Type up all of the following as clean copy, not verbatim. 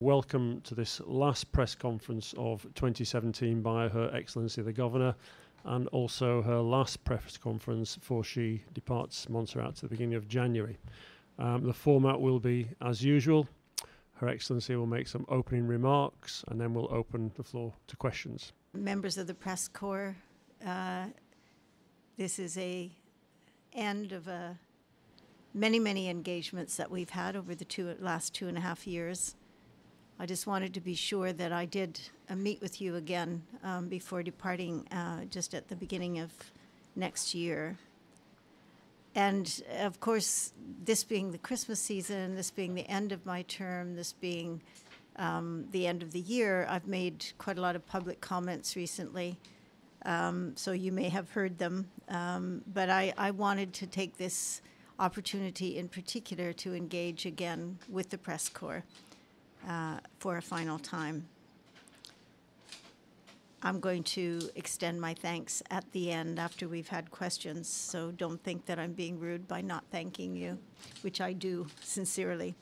Welcome to this last press conference of 2017 by Her Excellency the Governor, and also her last press conference before she departs Montserrat at the beginning of January. The format will be as usual. Her Excellency will make some opening remarks and then we'll open the floor to questions. Members of the press corps, this is a end of many engagements that we've had over the last 2.5 years. I just wanted to be sure that I did meet with you again before departing just at the beginning of next year. And of course, this being the Christmas season, this being the end of my term, this being the end of the year, I've made quite a lot of public comments recently, so you may have heard them. But I wanted to take this opportunity in particular to engage again with the press corps for a final time. I'm going to extend my thanks at the end after we've had questions, so don't think that I'm being rude by not thanking you, which I do sincerely.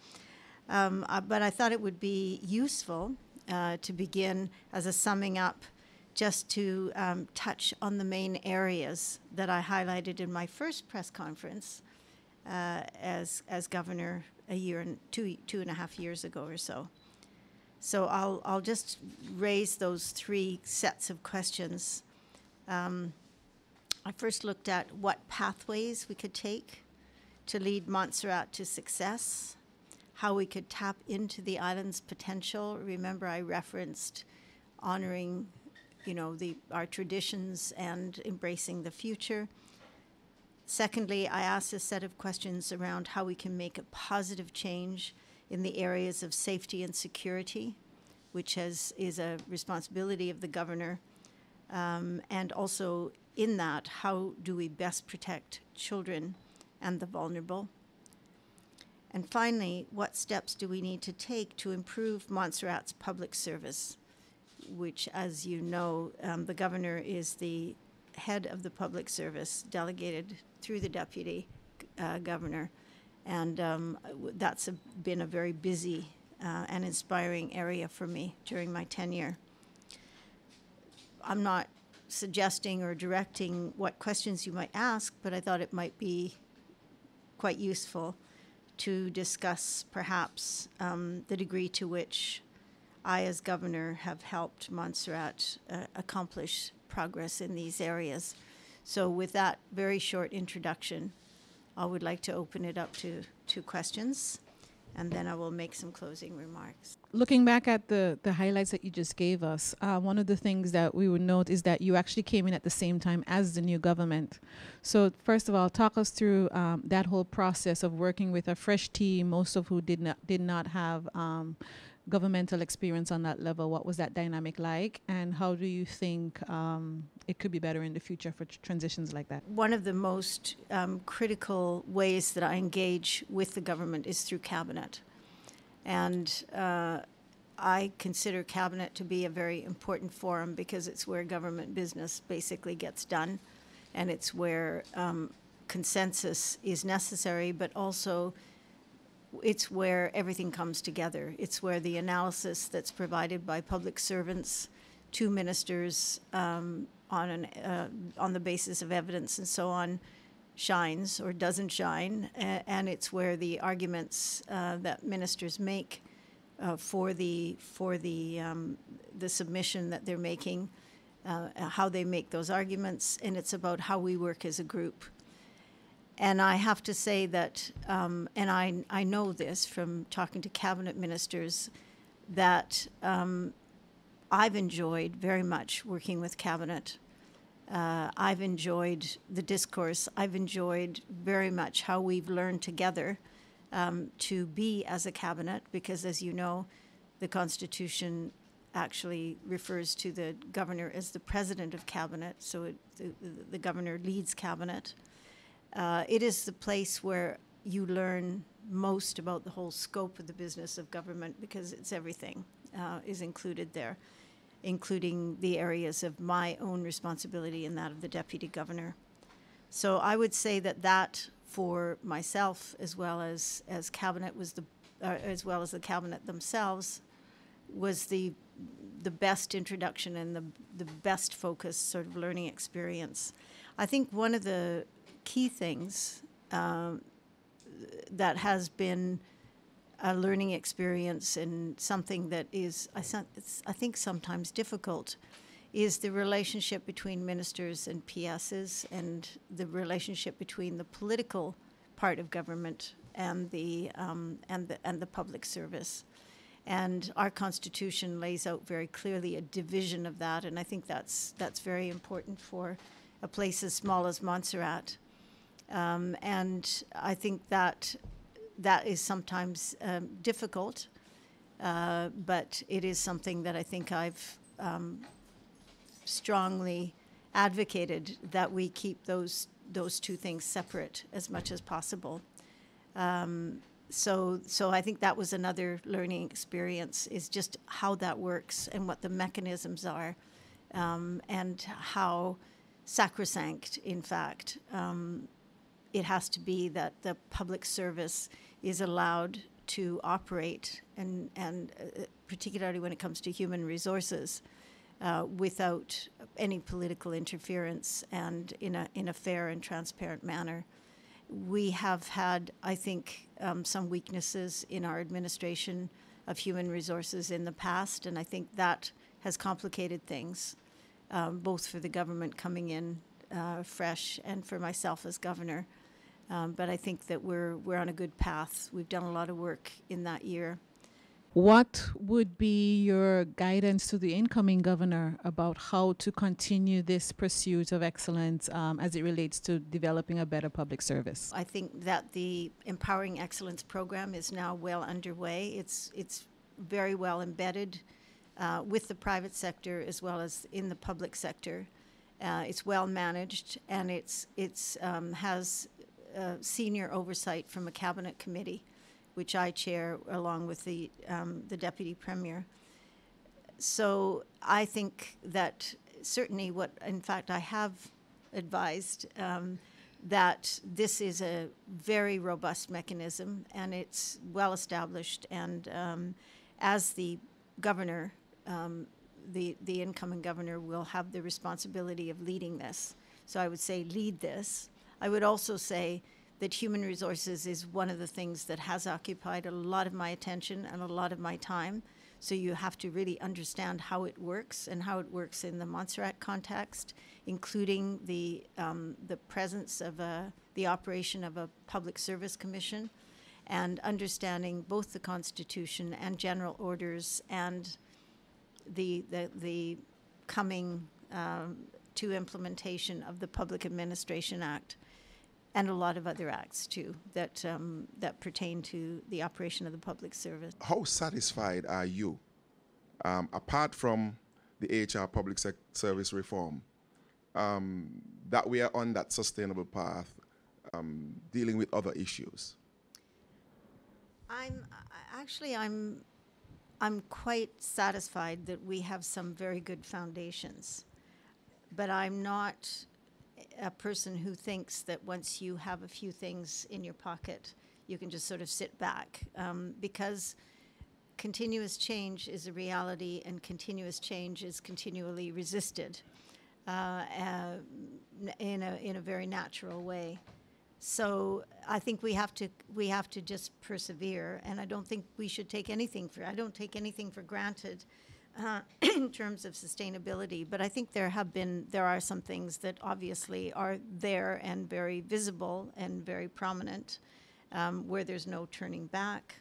But I thought it would be useful to begin as a summing up, just to touch on the main areas that I highlighted in my first press conference as governor a year and 2.5 years ago or so. So I'll just raise those 3 sets of questions. I first looked at what pathways we could take to lead Montserrat to success, how we could tap into the island's potential. Remember, I referenced honoring, our traditions and embracing the future. Secondly, I asked a set of questions around how we can make a positive change in the areas of safety and security, which is a responsibility of the governor. And also in that, how do we best protect children and the vulnerable? And finally, what steps do we need to take to improve Montserrat's public service, which, as you know, the governor is the head of the public service, delegated through the deputy governor. And that's been a very busy and inspiring area for me during my tenure. I'm not suggesting or directing what questions you might ask, but I thought it might be quite useful to discuss perhaps the degree to which I, as governor, have helped Montserrat accomplish progress in these areas. So with that very short introduction, I would like to open it up to questions, and then I will make some closing remarks. Looking back at the highlights that you just gave us, one of the things that we would note is that you actually came in at the same time as the new government. So first of all, talk us through that whole process of working with a fresh team, most of who did not have governmental experience on that level. What was that dynamic like, and how do you think it could be better in the future for transitions like that? One of the most critical ways that I engage with the government is through cabinet. And I consider cabinet to be a very important forum because it's where government business basically gets done, and it's where consensus is necessary, but also it's where everything comes together. It's where the analysis that's provided by public servants to ministers on the basis of evidence and so on shines or doesn't shine, and it's where the arguments that ministers make for the submission that they're making, how they make those arguments, and it's about how we work as a group. And I have to say that, and I know this from talking to cabinet ministers, that I've enjoyed very much working with cabinet. I've enjoyed the discourse. I've enjoyed very much how we've learned together to be as a cabinet, because as you know, the Constitution actually refers to the governor as the president of cabinet, so the governor leads cabinet. It is the place where you learn most about the whole scope of the business of government, because it's everything is included there, including the areas of my own responsibility and that of the deputy governor. So I would say that for myself, as well as cabinet, was as well as the cabinet themselves, was the best introduction and the best focused sort of learning experience. I think one of the key things that has been a learning experience and something that is, I think, sometimes difficult, is the relationship between ministers and PSs, and the relationship between the political part of government and the public service. And our Constitution lays out very clearly a division of that, and I think that's very important for a place as small as Montserrat. And I think that is sometimes difficult, but it is something that I think I've strongly advocated, that we keep those two things separate as much as possible. So I think that was another learning experience, is just how that works and what the mechanisms are, and how sacrosanct, in fact, it has to be that the public service is allowed to operate, and particularly when it comes to human resources, without any political interference and in a fair and transparent manner. We have had, I think, some weaknesses in our administration of human resources in the past, and I think that has complicated things, both for the government coming in fresh and for myself as governor. But I think that we're on a good path. We've done a lot of work in that year. What would be your guidance to the incoming governor about how to continue this pursuit of excellence as it relates to developing a better public service? I think that the Empowering Excellence program is now well underway. It's very well embedded with the private sector as well as in the public sector. It's well managed, and it's has senior oversight from a cabinet committee, which I chair along with the Deputy Premier. So I think that certainly in fact I have advised that this is a very robust mechanism, and it's well established, and as the governor, the incoming governor will have the responsibility of leading this. So I would say lead this. I would also say that human resources is one of the things that has occupied a lot of my attention and a lot of my time. So you have to really understand how it works and how it works in the Montserrat context, including the presence of the operation of a public service commission, and understanding both the Constitution and general orders and the coming to implementation of the Public Administration Act, and a lot of other acts too that pertain to the operation of the public service. How satisfied are you, apart from the HR public service reform, that we are on that sustainable path, dealing with other issues? I'm quite satisfied that we have some very good foundations, but I'm not a person who thinks that once you have a few things in your pocket, you can just sort of sit back, because continuous change is a reality, and continuous change is continually resisted in a very natural way. So I think we have to just persevere, and I don't think we should take anything I don't take anything for granted in terms of sustainability. But I think there are some things that obviously are there and very visible and very prominent, where there's no turning back.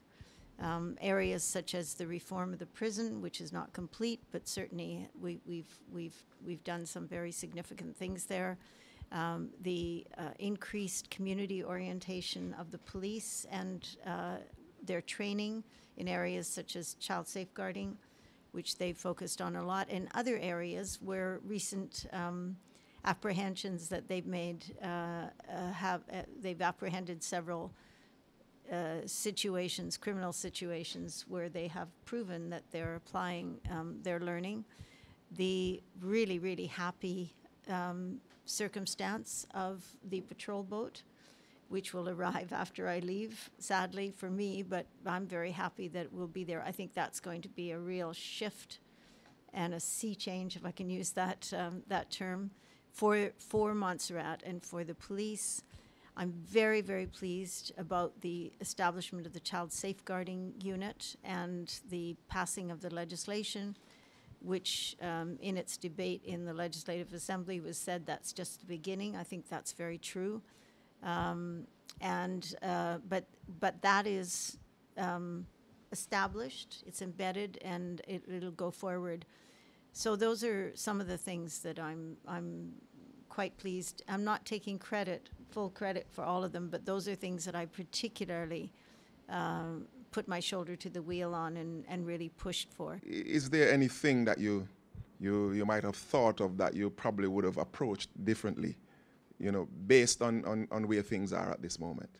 Areas such as the reform of the prison, which is not complete, but certainly we've done some very significant things there. The increased community orientation of the police and their training in areas such as child safeguarding, which they've focused on a lot, and other areas where recent apprehensions that they've made they've apprehended several situations, criminal situations, where they have proven that they're applying their learning. The really, really happy circumstance of the patrol boat, which will arrive after I leave, sadly for me, but I'm very happy that it will be there. I think that's going to be a real shift and a sea change, if I can use that term, for Montserrat and for the police. I'm very, very pleased about the establishment of the Child Safeguarding Unit and the passing of the legislation, which in its debate in the Legislative Assembly was said that's just the beginning. I think that's very true. But that is established, it's embedded, and it'll go forward. So those are some of the things that I'm quite pleased. I'm not taking full credit for all of them, but those are things that I particularly put my shoulder to the wheel on and really pushed for. Is there anything that you might have thought of that you probably would have approached differently, based on where things are at this moment?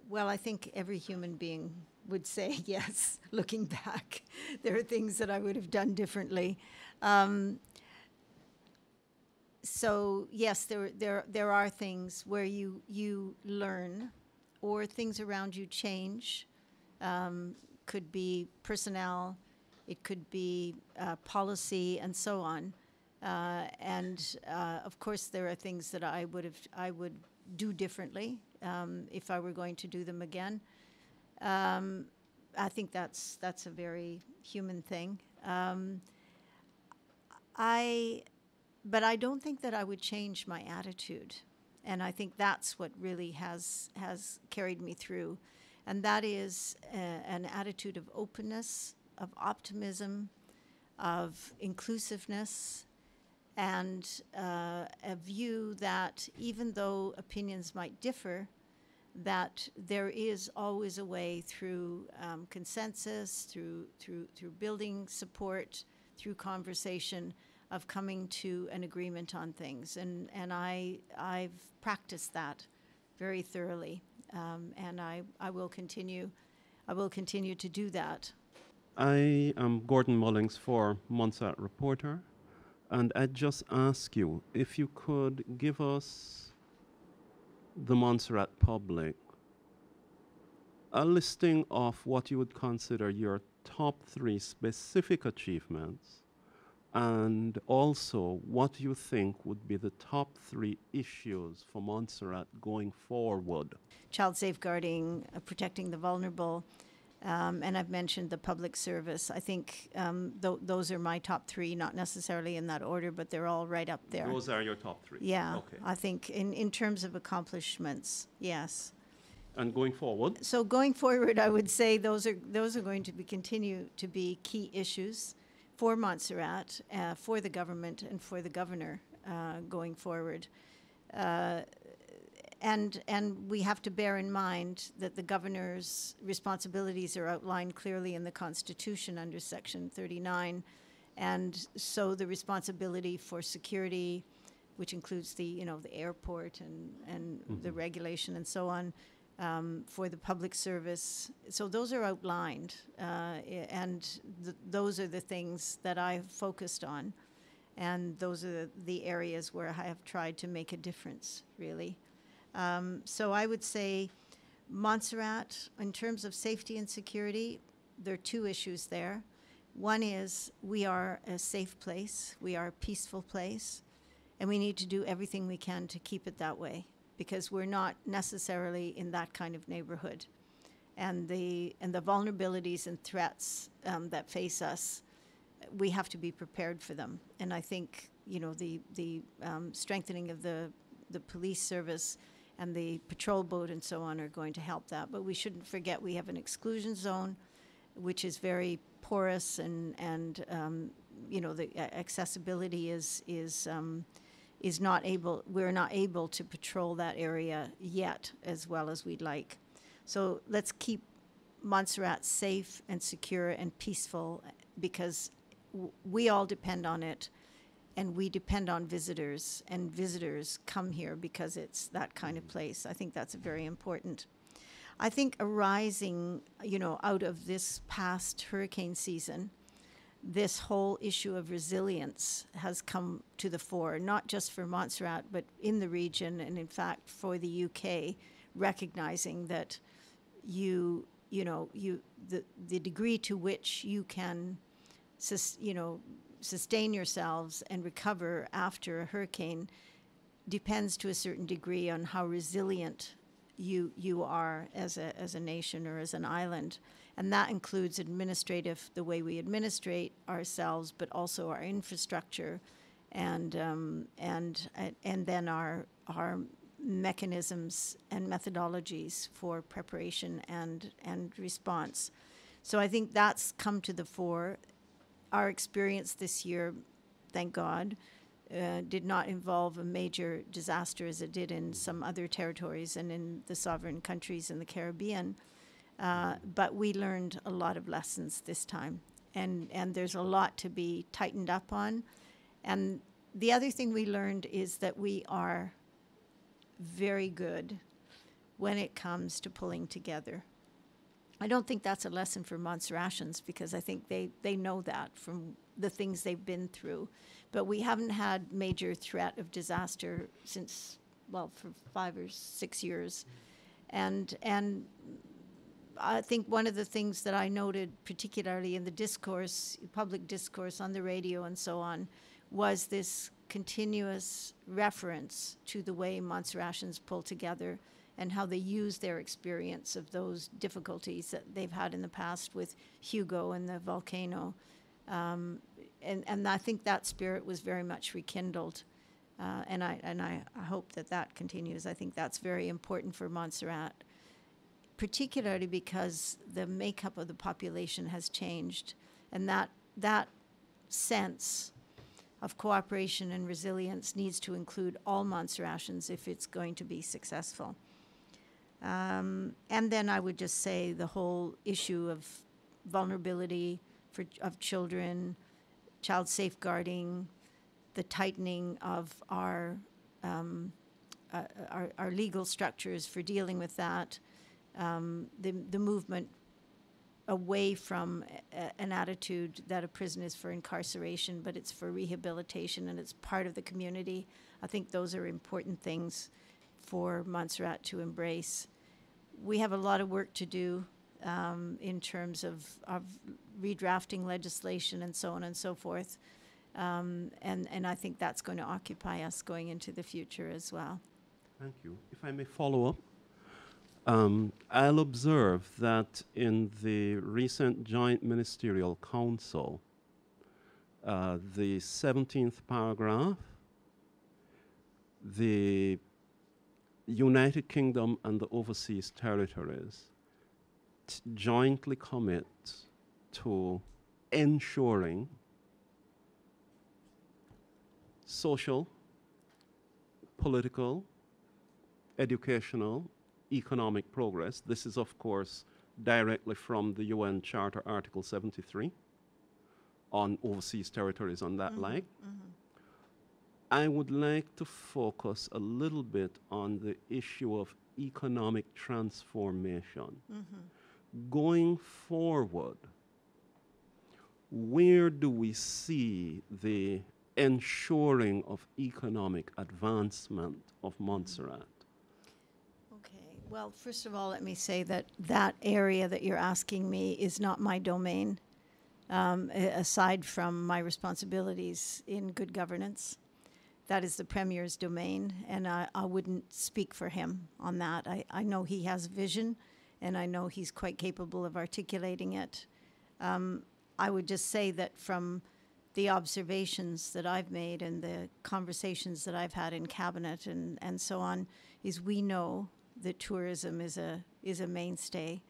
Well, I think every human being would say yes, looking back. There are things that I would have done differently. So yes, there are things where you learn, or things around you change. Could be personnel, it could be policy, and so on. Of course, there are things that I would do differently if I were going to do them again. I think that's a very human thing. But I don't think that I would change my attitude. And I think that's what really has carried me through. And that is an attitude of openness, of optimism, of inclusiveness, and a view that even though opinions might differ, that there is always a way through consensus, through building support, through conversation, of coming to an agreement on things. And I've practiced that very thoroughly, and I will continue to do that. I am Gordon Mullings for Montserrat Reporter, and I'd just ask you if you could give us, the Montserrat public, a listing of what you would consider your top 3 specific achievements, and also what you think would be the top 3 issues for Montserrat going forward. Child safeguarding, protecting the vulnerable, and I've mentioned the public service. I think those are my top 3, not necessarily in that order, but they're all right up there. Those are your top 3? Yeah, okay. I think in terms of accomplishments, yes. And going forward? So going forward, I would say those are going to continue to be key issues for Montserrat, for the government, and for the governor going forward. And we have to bear in mind that the governor's responsibilities are outlined clearly in the Constitution under Section 39. And so the responsibility for security, which includes the airport and the regulation and so on, for the public service. So those are outlined, and those are the things that I've focused on. And those are the areas where I have tried to make a difference, really. So I would say Montserrat, in terms of safety and security, there are 2 issues there. One is we are a safe place, we are a peaceful place, and we need to do everything we can to keep it that way, because we're not necessarily in that kind of neighborhood. And the vulnerabilities and threats that face us, we have to be prepared for them. And I think the strengthening of the police service and the patrol boat and so on are going to help that. But we shouldn't forget we have an exclusion zone, which is very porous, and the accessibility is not able. We're not able to patrol that area yet as well as we'd like. So let's keep Montserrat safe and secure and peaceful, because we all depend on it. And we depend on visitors, and visitors come here because it's that kind of place. I think that's very important. I think arising, out of this past hurricane season, this whole issue of resilience has come to the fore, not just for Montserrat, but in the region, and in fact for the UK, recognizing that the degree to which you can sustain yourselves and recover after a hurricane depends to a certain degree on how resilient you are as a nation or as an island. And that includes the way we administrate ourselves, but also our infrastructure and then our mechanisms and methodologies for preparation and response. So I think that's come to the fore. Our experience this year, thank God, did not involve a major disaster as it did in some other territories and in the sovereign countries in the Caribbean. But we learned a lot of lessons this time, and there's a lot to be tightened up on. And the other thing we learned is that we are very good when it comes to pulling together. I don't think that's a lesson for Montserratians, because I think they know that from the things they've been through. But we haven't had major threat of disaster since, well, for 5 or 6 years. And I think one of the things that I noted, particularly in the discourse, public discourse on the radio and so on, was this continuous reference to the way Montserratians pull together and how they use their experience of those difficulties that they've had in the past with Hugo and the volcano. And I think that spirit was very much rekindled. And I hope that continues. I think that's very important for Montserrat, particularly because the makeup of the population has changed. And that sense of cooperation and resilience needs to include all Montserratians if it's going to be successful. And then I would just say the whole issue of vulnerability of children, child safeguarding, the tightening of our legal structures for dealing with that, the movement away from an attitude that a prison is for incarceration, but it's for rehabilitation and it's part of the community. I think those are important things for Montserrat to embrace. We have a lot of work to do in terms of redrafting legislation and so on and so forth. And I think that's going to occupy us going into the future as well. Thank you. If I may follow up, I'll observe that in the recent Joint Ministerial Council, the 17th paragraph, the United Kingdom and the overseas territories jointly commit to ensuring social, political, educational, economic progress. This is, of course, directly from the UN Charter Article 73 on overseas territories on that like. I would like to focus a little bit on the issue of economic transformation. Going forward, where do we see the ensuring of economic advancement of Montserrat? Okay, well, first of all, let me say that area that you're asking me is not my domain, aside from my responsibilities in good governance. That is the Premier's domain, and I wouldn't speak for him on that. I know he has vision, and I know he's quite capable of articulating it. I would just say that from the observations that I've made and the conversations that I've had in cabinet and so on, is we know that tourism is a mainstay,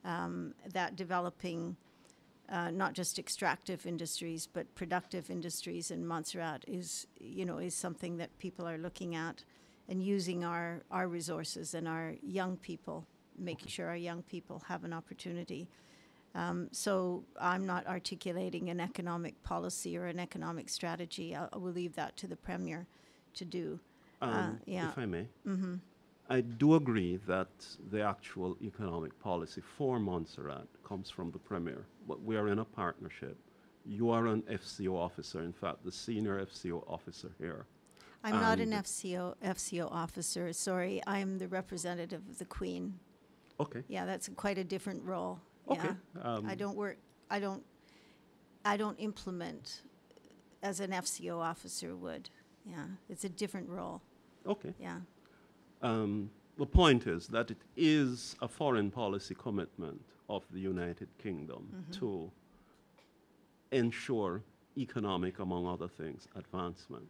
that developing not just extractive industries, but productive industries in Montserrat is something that people are looking at and using our resources and our young people, making sure our young people have an opportunity. So I'm not articulating an economic policy or an economic strategy. I will leave that to the Premier to do. If I may. I do agree that the actual economic policy for Montserrat comes from the Premier, but we are in a partnership. You are an FCO officer, in fact, the senior FCO officer here. I'm not an And- FCO officer, sorry. I'm the representative of the Queen. Okay. Yeah, that's quite a different role. Okay. Yeah. I don't implement as an FCO officer would. Yeah, it's a different role. Okay. Yeah. The point is that it is a foreign policy commitment of the United Kingdom to ensure economic, among other things, advancement.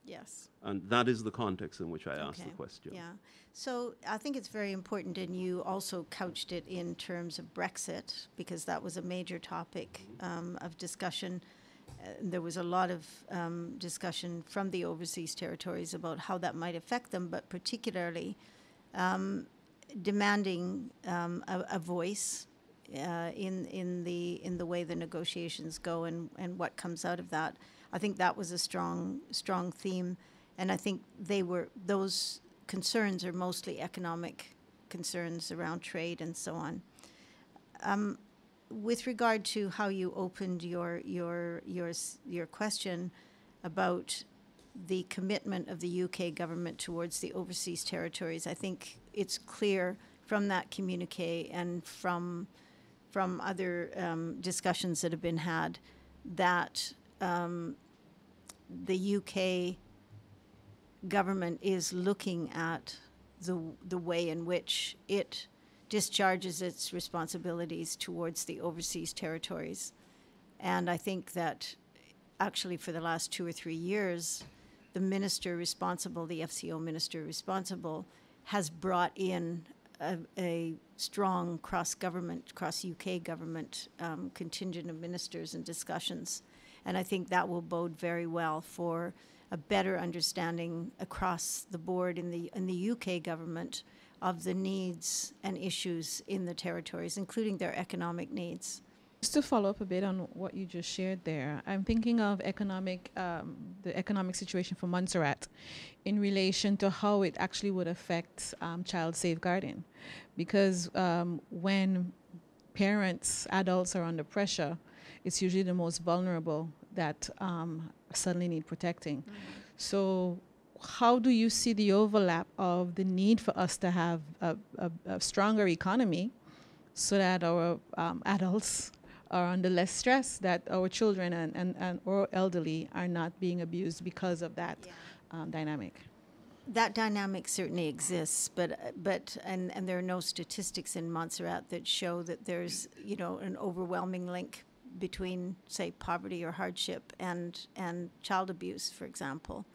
Yes. And that is the context in which I asked the question. Yeah. So I think it's very important, and you also couched it in terms of Brexit, because that was a major topic of discussion. There was a lot of discussion from the overseas territories about how that might affect them, but particularly demanding a voice in the way the negotiations go and what comes out of that. I think that was a strong theme, and I think those concerns are mostly economic concerns around trade and so on. With regard to how you opened your question about the commitment of the UK government towards the overseas territories, I think it's clear from that communique and from other discussions that have been had that the UK government is looking at the way in which it discharges its responsibilities towards the overseas territories. And I think that actually for the last 2 or 3 years, the minister responsible, the FCO minister responsible, has brought in a strong cross-government, cross-UK government contingent of ministers and discussions. And I think that will bode very well for a better understanding across the board in the UK government of the needs and issues in the territories, including their economic needs. Just to follow up a bit on what you just shared there, I'm thinking of the economic situation for Montserrat in relation to how it actually would affect child safeguarding. Because when parents, adults are under pressure, it's usually the most vulnerable that suddenly need protecting. Mm-hmm. So how do you see the overlap of the need for us to have a stronger economy so that our adults are under less stress, that our children and or elderly are not being abused because of that dynamic? That dynamic certainly exists, but there are no statistics in Montserrat that show that there's an overwhelming link between, say, poverty or hardship and child abuse, for example.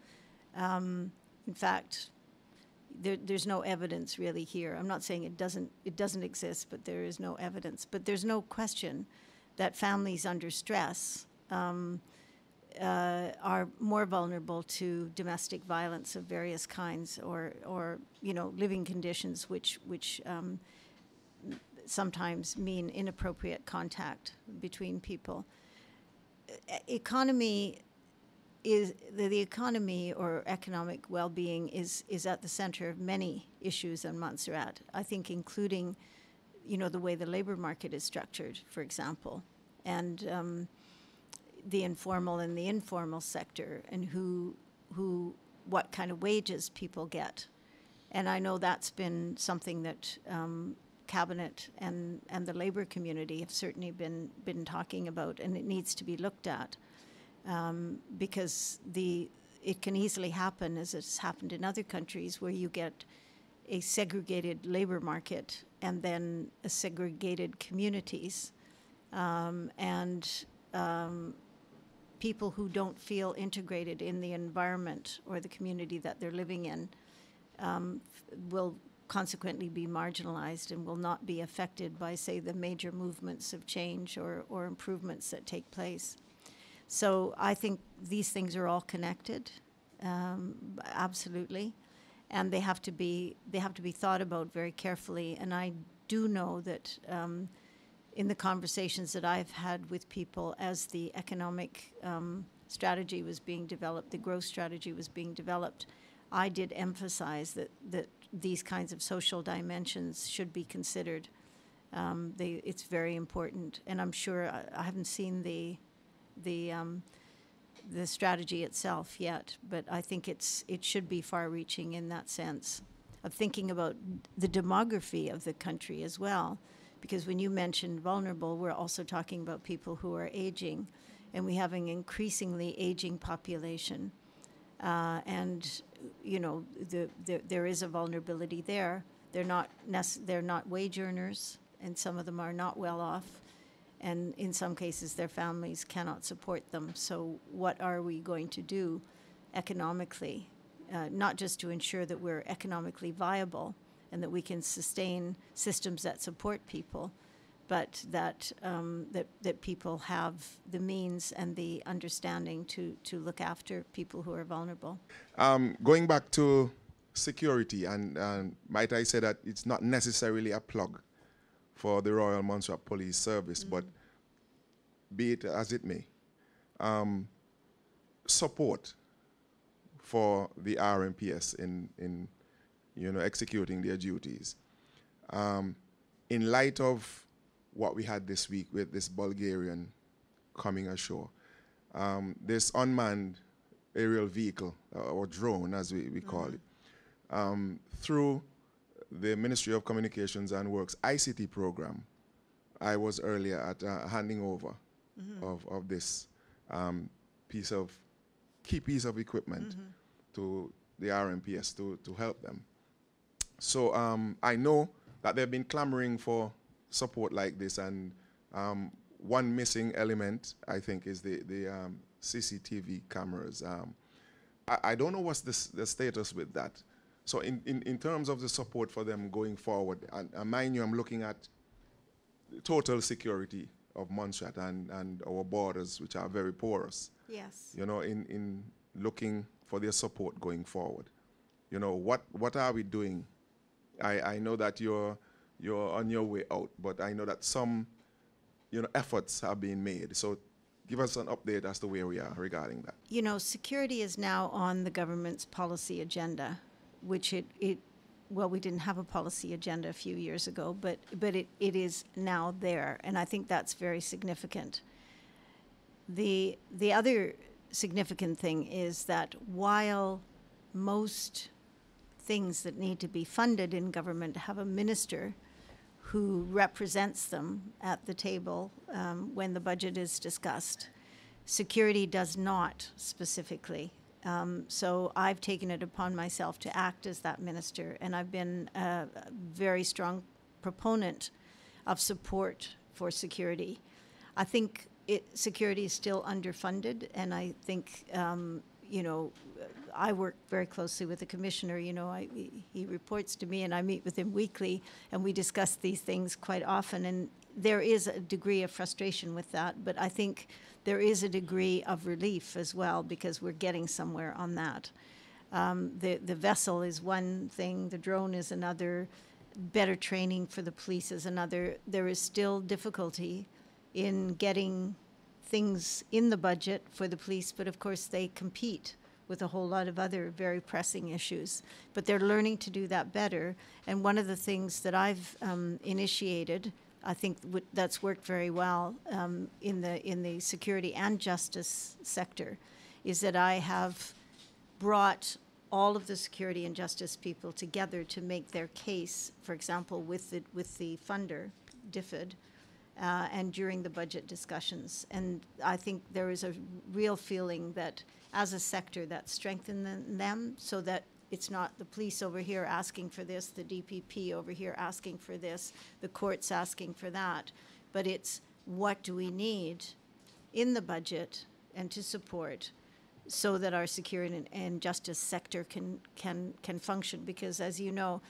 In fact, there's no evidence really here. I'm not saying it doesn't exist, but there is no evidence. But there's no question that families under stress are more vulnerable to domestic violence of various kinds, or living conditions which sometimes mean inappropriate contact between people. The economy or economic well-being is at the center of many issues in Montserrat. I think including, the way the labor market is structured, for example, and the informal and the informal sector, and what kind of wages people get. And I know that's been something that Cabinet and the labor community have certainly been talking about, and it needs to be looked at. Because it can easily happen, as it's happened in other countries, where you get a segregated labor market and then a segregated communities, and people who don't feel integrated in the environment or the community that they're living in will consequently be marginalized and will not be affected by, say, the major movements of change or improvements that take place. So I think these things are all connected, absolutely, and they have to be thought about very carefully. And I do know that in the conversations that I've had with people as the economic strategy was being developed, the growth strategy was being developed, I did emphasize that these kinds of social dimensions should be considered. It's very important, and I'm sure I haven't seen the the strategy itself yet, but I think it should be far-reaching in that sense of thinking about the demography of the country as well. Because when you mentioned vulnerable, we're also talking about people who are aging, and we have an increasingly aging population. And, you know, there is a vulnerability there. They're not wage earners, and some of them are not well off. And in some cases, their families cannot support them. So what are we going to do economically, not just to ensure that we're economically viable and that we can sustain systems that support people, but that that people have the means and the understanding to look after people who are vulnerable. Going back to security, and might I say that it's not necessarily a plug for the Royal Montserrat Police Service, but be it as it may, support for the RMPS in you know, executing their duties. In light of what we had this week with this Bulgarian coming ashore, this unmanned aerial vehicle, or drone as we call it, through the Ministry of Communications and Works ICT program, I was earlier at handing over of this key piece of equipment to the RMPS to help them. So I know that they've been clamoring for support like this, and one missing element, I think, is the CCTV cameras. I don't know what's the status with that. So in terms of the support for them going forward, and mind you, I'm looking at the total security of Montserrat and our borders, which are very porous. Yes. You know, in looking for their support going forward. You know, what are we doing? I know that you're on your way out, but I know that some, you know, efforts have been made. So give us an update as to where we are regarding that. You know, security is now on the government's policy agenda, which well, we didn't have a policy agenda a few years ago, but it is now there, and I think that's very significant. The other significant thing is that while most things that need to be funded in government have a minister who represents them at the table when the budget is discussed, security does not specifically. So I've taken it upon myself to act as that minister, and I've been a very strong proponent of support for security. I think security is still underfunded, and I think, you know, I work very closely with the commissioner. You know, he reports to me, and I meet with him weekly, and we discuss these things quite often. And there is a degree of frustration with that, but I think there is a degree of relief as well, because we're getting somewhere on that. The vessel is one thing, the drone is another, better training for the police is another. There is still difficulty in getting things in the budget for the police, but of course they compete with a whole lot of other very pressing issues. But they're learning to do that better. And one of the things that I've initiated, I think that's worked very well in the security and justice sector, is that I have brought all of the security and justice people together to make their case, for example, with the funder, DFID, and during the budget discussions. And I think there is a real feeling that as a sector that strengthens them, so that it's not the police over here asking for this, the DPP over here asking for this, the courts asking for that, but it's what do we need in the budget and to support so that our security and justice sector can function. Because as you know,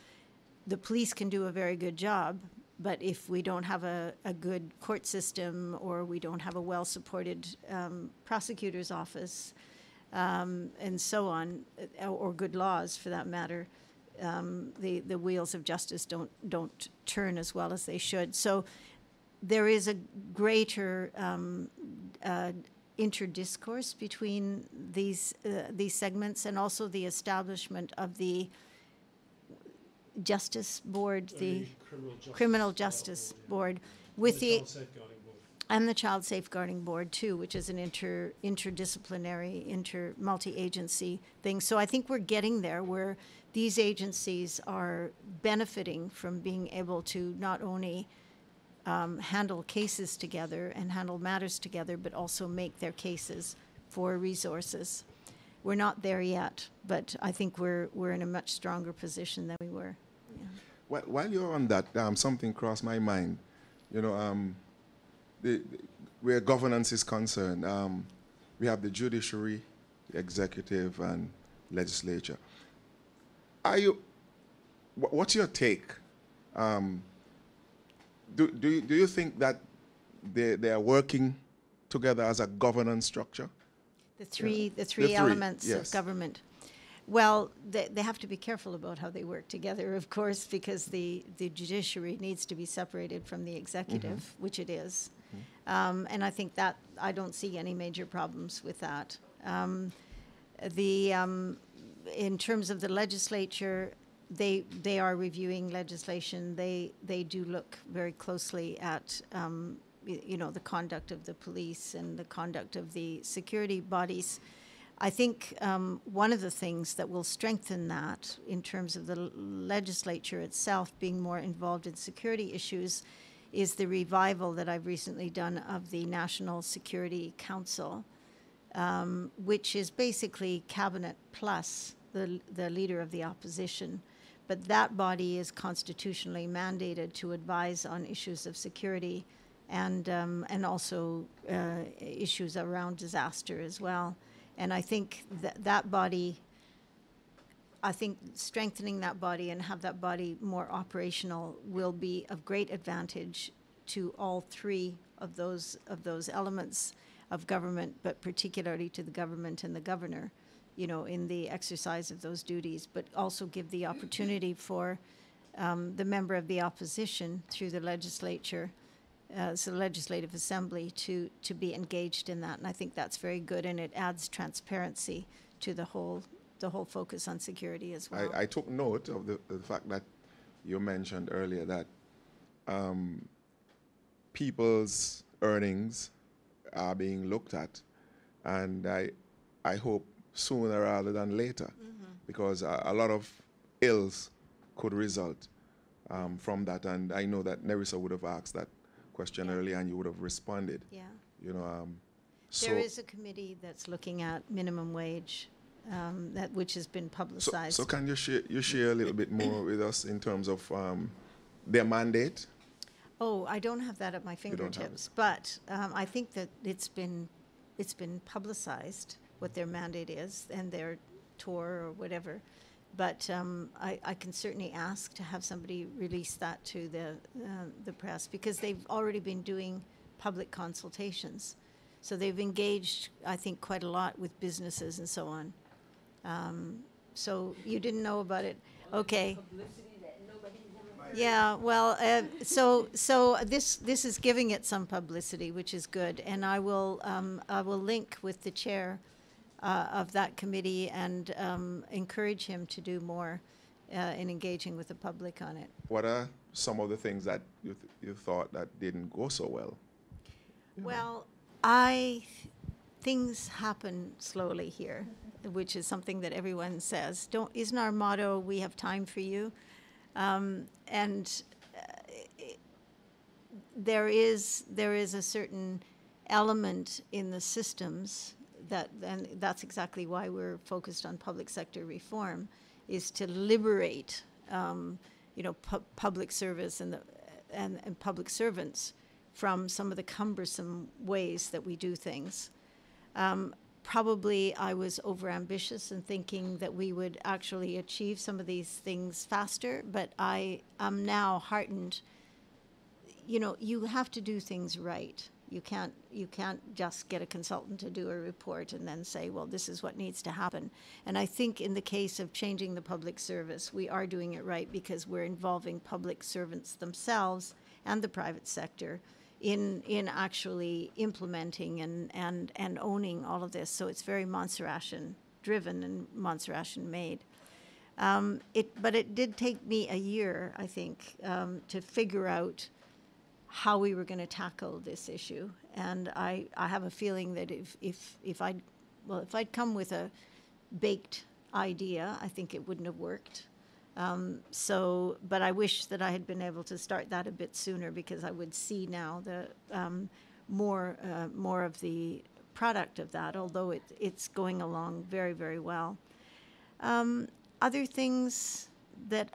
the police can do a very good job, but if we don't have a good court system, or we don't have a well-supported prosecutor's office, and so on, or good laws for that matter, the wheels of justice don't turn as well as they should. So there is a greater interdiscourse between these segments, and also the establishment of the Justice Board, the Criminal Justice Board, with the and the Child Safeguarding Board too, which is an interdisciplinary, multi-agency thing. So I think we're getting there where these agencies are benefiting from being able to not only handle cases together and handle matters together, but also make their cases for resources. We're not there yet, but I think we're in a much stronger position than we were. Yeah. Well, while you're on that, something crossed my mind. You know, where governance is concerned, we have the judiciary, the executive, and legislature. What's your take? Do you think that they are working together as a governance structure? The three elements yes. of government. Well, they have to be careful about how they work together, of course, because the judiciary needs to be separated from the executive, which it is. And I think that I don't see any major problems with that. In terms of the legislature, they are reviewing legislation. They do look very closely at the conduct of the police and the conduct of the security bodies. I think one of the things that will strengthen that in terms of the legislature itself being more involved in security issues is the revival that I've recently done of the National Security Council, which is basically cabinet plus the leader of the opposition. But that body is constitutionally mandated to advise on issues of security and also issues around disaster as well. And I think that body, I think strengthening that body and have that body more operational will be of great advantage to all three of those elements of government, but particularly to the government and the governor, in the exercise of those duties, but also give the opportunity for the member of the opposition through the legislature, so the Legislative Assembly, to be engaged in that. And I think that's very good, and it adds transparency to the whole focus on security as well. I took note of the fact that you mentioned earlier that people's earnings are being looked at, and I hope sooner rather than later, because a lot of ills could result from that. And I know that Nerissa would have asked that question earlier, and you would have responded. Yeah. So there is a committee that's looking at minimum wage, which has been publicized. So can you share a little bit more with us in terms of their mandate? Oh, I don't have that at my fingertips, but I think that it's been publicized what their mandate is and their tour or whatever. But I can certainly ask to have somebody release that to the press, because they've already been doing public consultations. So they've engaged, I think, quite a lot with businesses and so on. So you didn't know about it? Okay. Yeah, well, so this is giving it some publicity, which is good, and I will link with the chair of that committee and encourage him to do more in engaging with the public on it. What are some of the things that you thought that didn't go so well? Well, things happen slowly here, which is something that everyone says. Isn't our motto, "We have time for you"? And there is a certain element in the systems and that's exactly why we're focused on public sector reform, is to liberate, public service and public servants from some of the cumbersome ways that we do things. Probably I was overambitious in thinking that we would actually achieve some of these things faster, but I am now heartened. You have to do things right. You can't just get a consultant to do a report and then say, well, this is what needs to happen. And I think in the case of changing the public service, we are doing it right because we're involving public servants themselves and the private sector in actually implementing and owning all of this. So it's very Montserratian driven and Montserratian made. But it did take me a year, I think, to figure out how we were going to tackle this issue. And I have a feeling that if I'd come with a baked idea, I think it wouldn't have worked. But I wish that I had been able to start that a bit sooner, because I would see now the more of the product of that, although it's going along very, very well. Other things that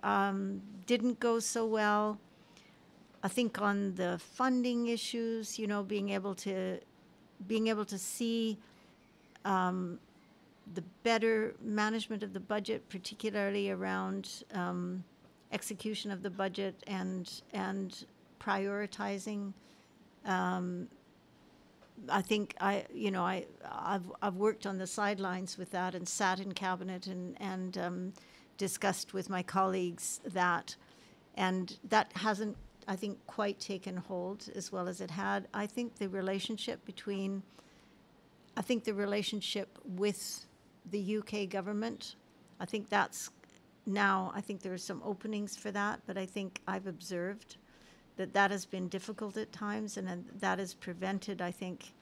didn't go so well, I think on the funding issues, you know, being able to see the better management of the budget, particularly around execution of the budget and prioritizing. I think I've worked on the sidelines with that and sat in cabinet and discussed with my colleagues that, and that hasn't, I think, quite taken hold as well as it had. I think the relationship with the UK government, I think that's now, I think there are some openings for that, but I think I've observed that has been difficult at times, and that has prevented, I think,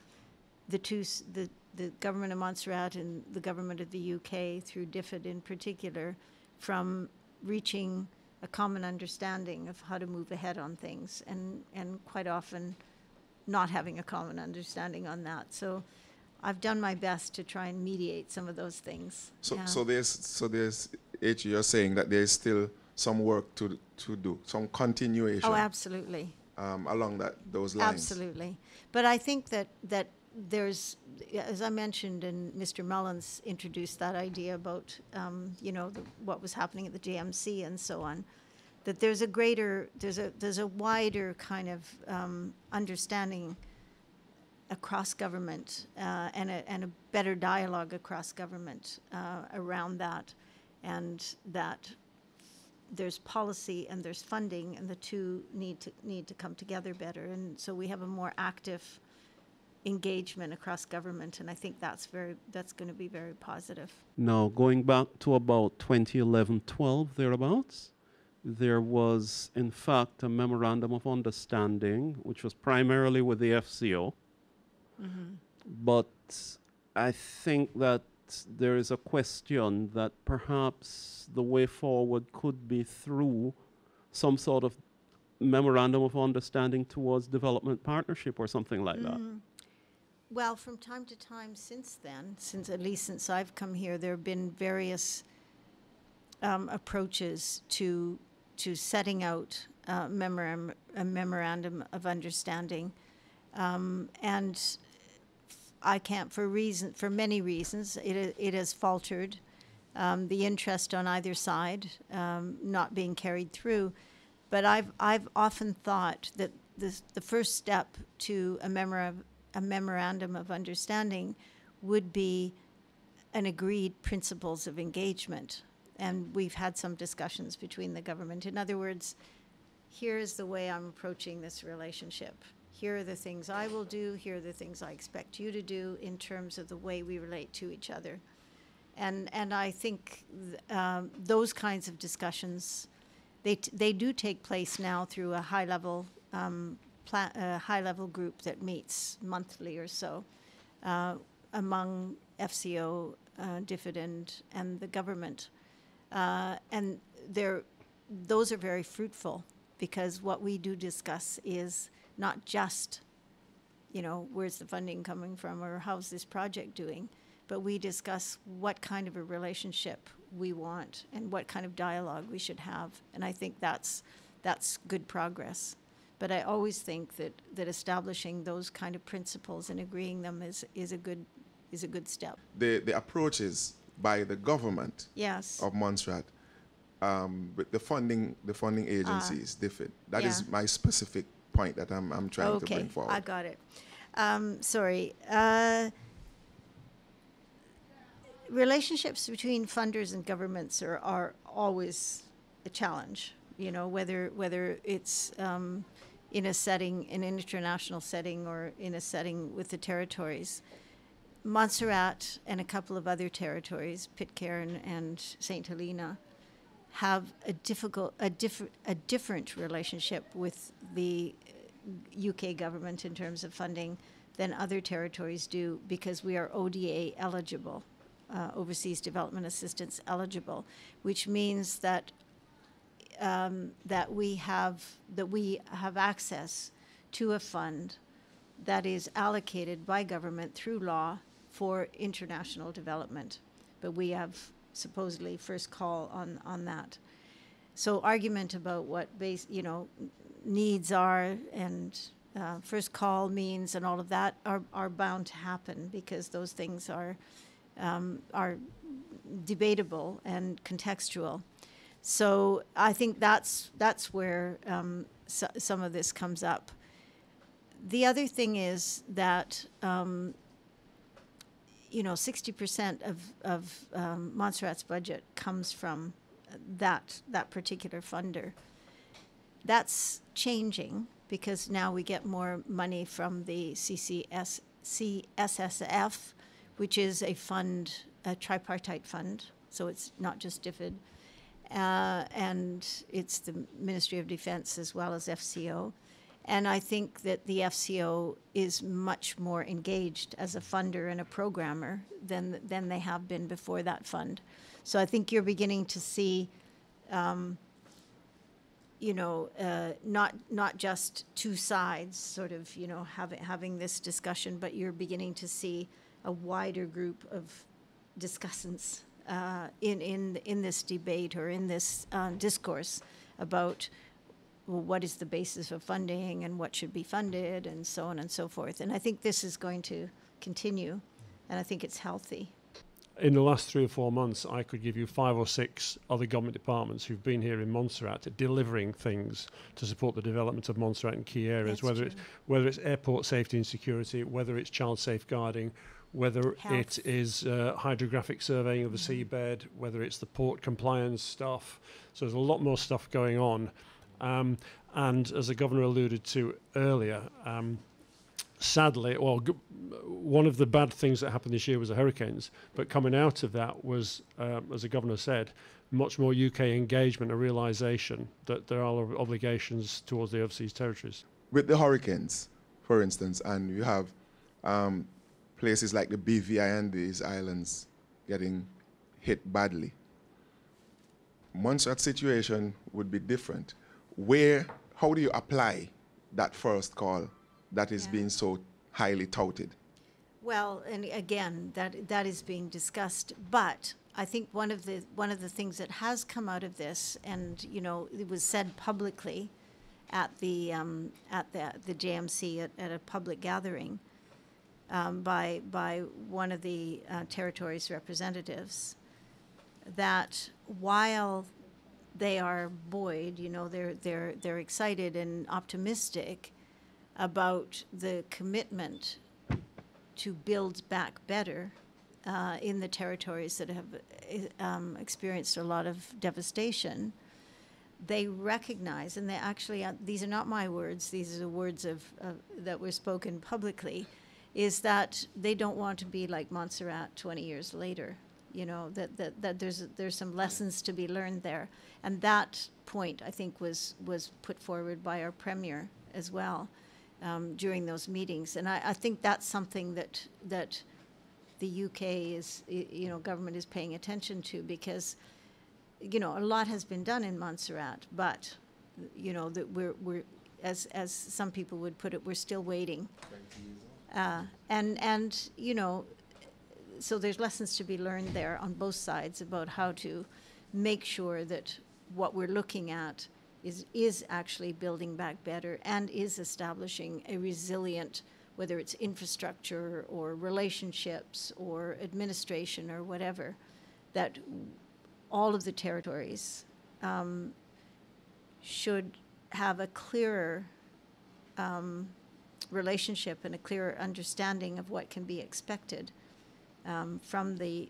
the government of Montserrat and the government of the UK, through DFID in particular, from reaching a common understanding of how to move ahead on things, and quite often not having a common understanding on that. So I've done my best to try and mediate some of those things. So there's H, you're saying that there's still some work to do, some continuation. Oh, absolutely. Along those lines. Absolutely. But I think that there's, as I mentioned, and Mr. Mullins introduced that idea about, what was happening at the JMC and so on, that there's a wider kind of understanding across government and a better dialogue across government around that, and that there's policy and there's funding, and the two need to come together better. And so we have a more active engagement across government, and I think that's going to be very positive. Now, going back to about 2011-12, thereabouts, there was, in fact, a memorandum of understanding, which was primarily with the FCO. Mm-hmm. But I think that there is a question that perhaps the way forward could be through some sort of memorandum of understanding towards development partnership or something like that. Well, from time to time since then, at least since I've come here, there have been various approaches to setting out a memorandum of understanding, and I can't, for many reasons, it has faltered. The interest on either side not being carried through, but I've often thought that the first step to a memorandum of understanding would be an agreed principles of engagement, and we've had some discussions between the government. In other words, here is the way I'm approaching this relationship. Here are the things I will do. Here are the things I expect you to do in terms of the way we relate to each other. And I think those kinds of discussions, they do take place now through a high-level group that meets monthly or so among FCO, DFID, and the government. And those are very fruitful, because what we do discuss is not just, where's the funding coming from or how's this project doing, but we discuss what kind of a relationship we want and what kind of dialogue we should have. And I think that's good progress. But I always think that establishing those kind of principles and agreeing them is a good step. The approaches by the government, yes, of Montserrat, with the funding agencies, DFID. That is my specific point that I'm trying to bring forward. I got it. Sorry. Relationships between funders and governments are always a challenge. Whether it's in a setting, in an international setting, or in a setting with the territories. Montserrat and a couple of other territories, Pitcairn and St. Helena, have a different relationship with the UK government in terms of funding than other territories do, because we are ODA eligible, Overseas Development Assistance eligible, which means that that we have access to a fund that is allocated by government through law for international development. But we have supposedly first call on that. So argument about what needs are and first call means and all of that are bound to happen, because those things are debatable and contextual. So I think that's where some of this comes up. The other thing is that 60% of Montserrat's budget comes from that particular funder. That's changing, because now we get more money from the CSSF, which is a fund, a tripartite fund. So it's not just DFID. And it's the Ministry of Defense as well as FCO. And I think that the FCO is much more engaged as a funder and a programmer than they have been before that fund. So I think you're beginning to see, not just two sides sort of, having this discussion, but you're beginning to see a wider group of discussants in this debate or in this discourse about, well, what is the basis of funding and what should be funded and so on and so forth. And I think this is going to continue, and I think it's healthy. In the last 3 or 4 months, I could give you 5 or 6 other government departments who've been here in Montserrat delivering things to support the development of Montserrat in key areas, whether it's airport safety and security, whether it's child safeguarding, whether it is hydrographic surveying of the seabed, whether it's the port compliance stuff. So there's a lot more stuff going on. And as the governor alluded to earlier, sadly, one of the bad things that happened this year was the hurricanes, but coming out of that was, as the governor said, much more UK engagement, a realisation that there are obligations towards the overseas territories. With the hurricanes, for instance, and you have places like the BVI and these islands getting hit badly, Montserrat's situation would be different. How do you apply that first call that is being so highly touted? Well, and again, that is being discussed. But I think one of the things that has come out of this, and it was said publicly at the JMC at a public gathering by one of the territory's representatives, that while they are buoyed, they're excited and optimistic about the commitment to build back better in the territories that have experienced a lot of devastation. They recognize, and they actually, these are not my words, these are the words that were spoken publicly, is that they don't want to be like Montserrat 20 years later. That there's some lessons to be learned there. And that point, I think, was put forward by our Premier as well during those meetings. And I think that's something that the UK is, government is paying attention to, because, a lot has been done in Montserrat, but, that we're as some people would put it, we're still waiting. So there's lessons to be learned there on both sides about how to make sure that what we're looking at is actually building back better and is establishing a resilient, whether it's infrastructure or relationships or administration or whatever, that all of the territories should have a clearer relationship and a clearer understanding of what can be expected from the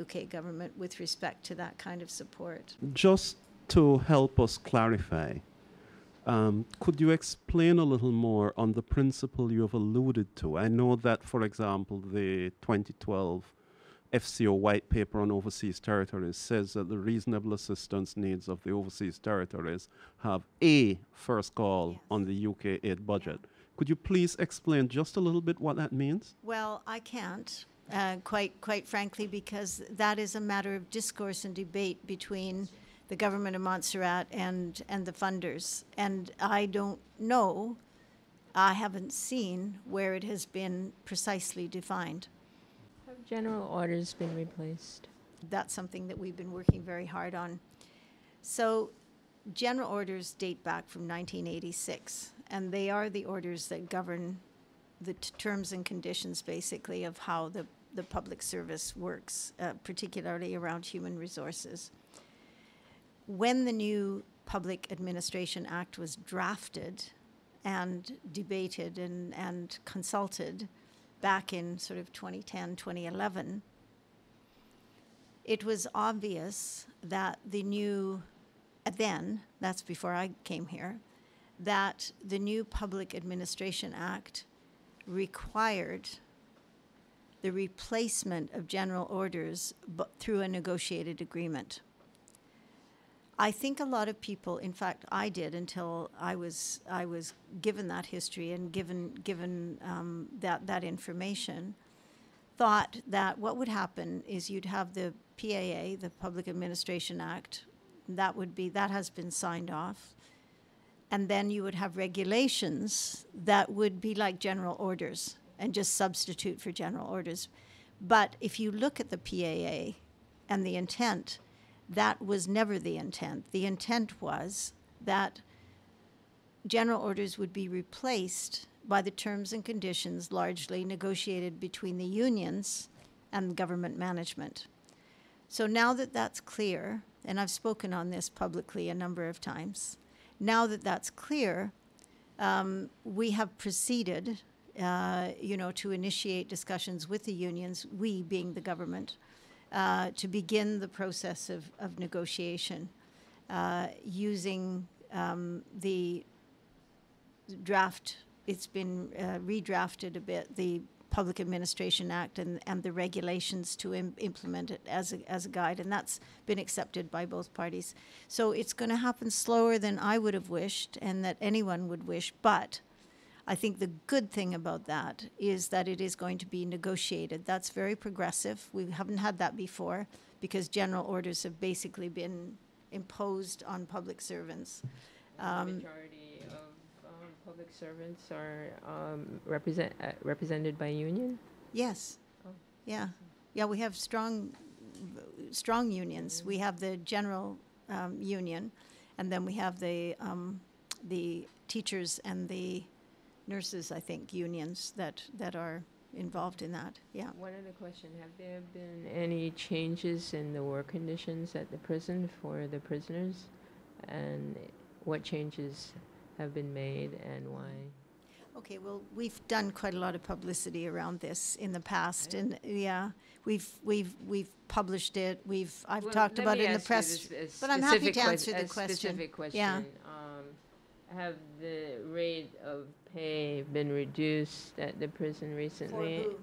UK government with respect to that kind of support. Just to help us clarify, could you explain a little more on the principle you have alluded to? I know that, for example, the 2012 FCO white paper on overseas territories says that the reasonable assistance needs of the overseas territories have a first call Yes. on the UK aid budget. Could you please explain just a little bit what that means? Well, I can't, quite frankly, because that is a matter of discourse and debate between the government of Montserrat and the funders. And I don't know, I haven't seen where it has been precisely defined. Have general orders been replaced? That's something that we've been working very hard on. So general orders date back from 1986, and they are the orders that govern the terms and conditions, basically, of how the public service works, particularly around human resources. When the new Public Administration Act was drafted and debated and consulted back in sort of 2010, 2011, it was obvious that the new, then, that's before I came here, that the new Public Administration Act required the replacement of general orders through a negotiated agreement. I think a lot of people, in fact, I did until I was given that history and given that information, thought that what would happen is you'd have the PAA, the Public Administration Act, that has been signed off, and then you would have regulations that would be like general orders and just substitute for general orders. But if you look at the PAA and the intent, that was never the intent. The intent was that general orders would be replaced by the terms and conditions largely negotiated between the unions and government management. So now that that's clear, and I've spoken on this publicly a number of times, now that that's clear, we have proceeded, to initiate discussions with the unions, we being the government, to begin the process of negotiation using the draft. It's been redrafted a bit, the Public Administration Act and the regulations to implement it as a guide, and that's been accepted by both parties. So it's going to happen slower than I would have wished and that anyone would wish, but I think the good thing about that is that it is going to be negotiated. That's very progressive. We haven't had that before because general orders have basically been imposed on public servants. The majority of public servants are represented by union? Yes. Oh. Yeah. Yeah, we have strong unions. We have the general union, and then we have the teachers and the nurses, I think, unions that are involved in that. Yeah. One other question, have there been any changes in the work conditions at the prison for the prisoners? And what changes have been made and why? Okay, well, we've done quite a lot of publicity around this in the past, and yeah, we've published it. I've talked about it in the press, but I'm happy to answer the question. Specific question. Yeah. Have the rate of pay been reduced at the prison recently? For who?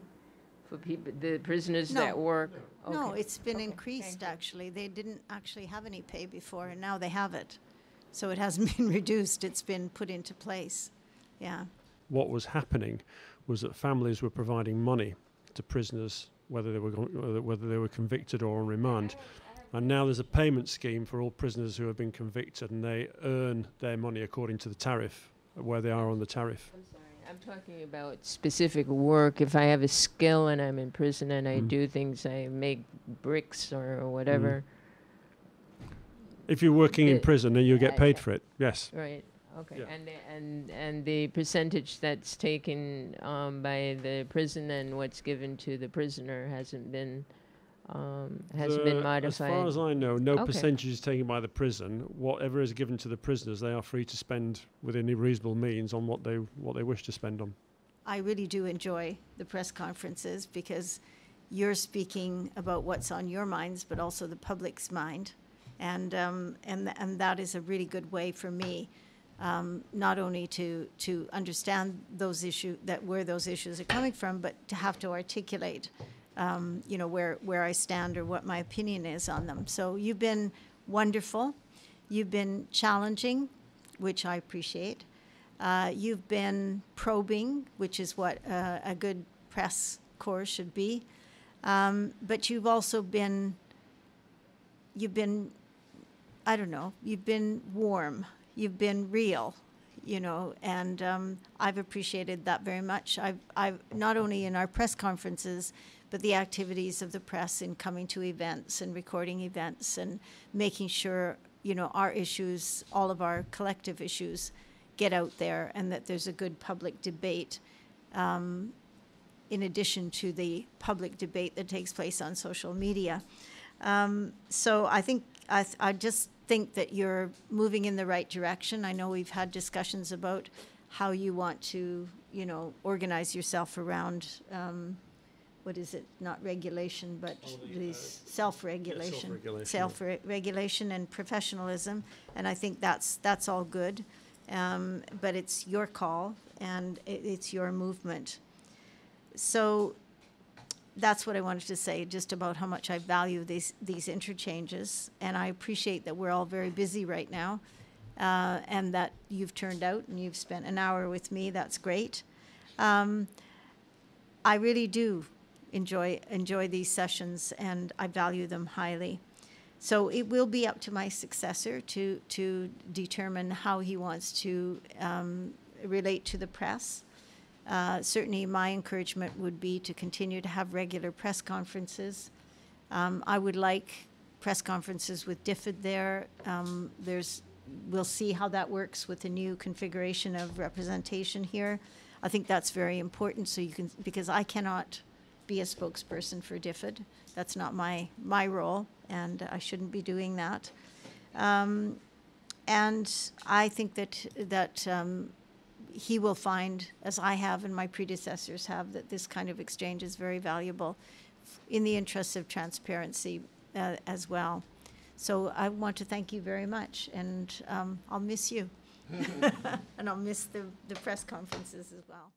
For people, the prisoners No. that work? No, Okay. it's been Okay, increased, thank you. actually. They didn't actually have any pay before, and now they have it. So it hasn't been reduced, it's been put into place. Yeah. What was happening was that families were providing money to prisoners, whether they were convicted or on remand. And now there's a payment scheme for all prisoners who have been convicted, and they earn their money according to the tariff, where they are on the tariff. I'm sorry, I'm talking about specific work. If I have a skill and I'm in prison and I do things, I make bricks or whatever. If you're working in The- prison, then you get paid for it. Yes. Right. Okay. Yeah. And the percentage that's taken by the prison and what's given to the prisoner hasn't been modified. As far as I know, no Okay. percentage is taken by the prison. Whatever is given to the prisoners, they are free to spend within reasonable means on what they wish to spend on. I really do enjoy the press conferences because you're speaking about what's on your minds, but also the public's mind. And that is a really good way for me, not only to understand those issues, where those issues are coming from, but to have to articulate you know, where I stand or what my opinion is on them. So you've been wonderful. You've been challenging, which I appreciate. You've been probing, which is what a good press corps should be. But you've also been, I don't know, you've been warm. You've been real, you know, and I've appreciated that very much. I've not only in our press conferences, but the activities of the press in coming to events and recording events and making sure, you know, our issues, all of our collective issues, get out there and that there's a good public debate, in addition to the public debate that takes place on social media. So I think, I just think that you're moving in the right direction. I know we've had discussions about how you want to, you know, organize yourself around, what is it, not regulation, but these self-regulation. Self-regulation and professionalism, and I think that's all good. But it's your call, and it's your movement. So that's what I wanted to say, just about how much I value these interchanges, and I appreciate that we're all very busy right now, and that you've turned out and you've spent an hour with me. That's great. I really do enjoy these sessions, and I value them highly. So it will be up to my successor to determine how he wants to relate to the press. Certainly my encouragement would be to continue to have regular press conferences. I would like press conferences with DFID there. We'll see how that works with the new configuration of representation here. I think that's very important, so you can, because I cannot be a spokesperson for DFID. That's not my role, and I shouldn't be doing that. And I think that he will find, as I have and my predecessors have, that this kind of exchange is very valuable in the interest of transparency as well. So I want to thank you very much, and I'll miss you. And I'll miss the press conferences as well.